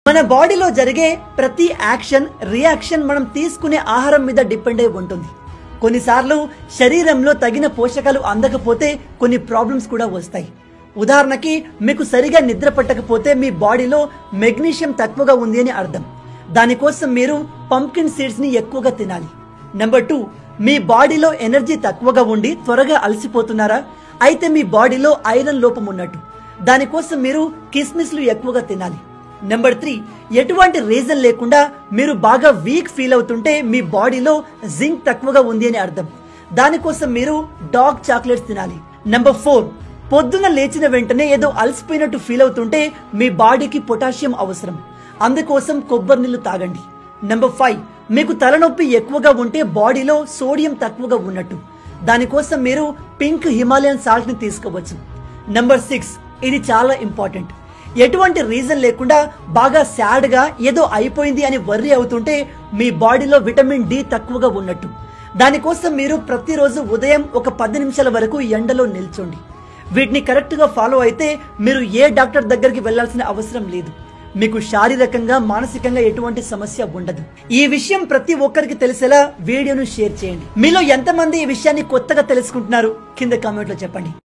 మన బాడీలో జరిగే ప్రతి యాక్షన్ రియాక్షన్ మనం తీసుకునే ఆహారం మీద డిపెండ్ అయి ఉంటుంది. కొన్నిసార్లు శరీరంలో తగిన పోషకాలు అందకపోతే కొన్ని ప్రాబ్లమ్స్ కూడా వస్తాయి. ఉదాహరణకి మీకు సరిగా నిద్ర పట్టకపోతే మీ బాడీలో మెగ్నీషియం తక్కువగా ఉంది అని అర్థం. దానికోసం మీరు పంప్కిన్ సీడ్స్ ని ఎక్కువగా తినాలి. నెంబర్ 2, మీ బాడీలో ఎనర్జీ తక్కువగా ఉండి త్వరగా అలసిపోతున్నారా? అయితే మీ బాడీలో ఐరన్ లోపం ఉన్నట్టు. దానికోసం మీరు కిస్మిస్లు ఎక్కువగా తినాలి. నెంబర్ 3, ఎటువంటి రీజన్ లేకుండా మీరు బాగా వీక్ ఫీల్ అవుతుంటే మీ బాడీలో జింక్ తక్కువగా ఉంది అని అర్థం. దానికోసం మీరు డార్క్ చాక్లెట్స్ తినాలి. నెంబర్ 4, పొద్దున లేచిన వెంటనే ఏదో అలసిపోయినట్టు ఫీల్ అవుతుంటే మీ బాడీకి పొటాషియం అవసరం. అందుకోసం కొబ్బరి నీళ్లు తాగండి. నెంబర్ 5, మీకు తలనొప్పి ఎక్కువగా ఉంటే బాడీలో సోడియం తక్కువగా ఉన్నట్టు. దానికోసం మీరు పింక్ హిమాలయన్ సాల్ట్ ని తీసుకోవచ్చు. నెంబర్ 6, ఇది చాలా ఇంపార్టెంట్. ఎటువంటి రీజన్ లేకుండా బాగా సాడ్ గా ఏదో అయిపోయింది అని వర్రీ అవుతుంటే మీ బాడీలో విటమిన్ డి తక్కువగా ఉన్నట్టు. దానికోసం మీరు ప్రతిరోజు ఉదయం ఒక 10 నిమిషాల వరకు ఎండలో నిల్చోండి. వీటిని కరెక్ట్ గా ఫాలో అయితే మీరు ఏ డాక్టర్ దగ్గరికి వెళ్లాల్సిన అవసరం లేదు. మీకు శారీరకంగా మానసికంగా ఎటువంటి సమస్య ఉండదు. ఈ విషయం ప్రతి ఒక్కరికి తెలిసేలా వీడియోను షేర్ చేయండి. మీలో ఎంతమంది ఈ విషయాన్ని కొత్తగా తెలుసుకుంటున్నారు కింద కామెంట్ లో చెప్పండి.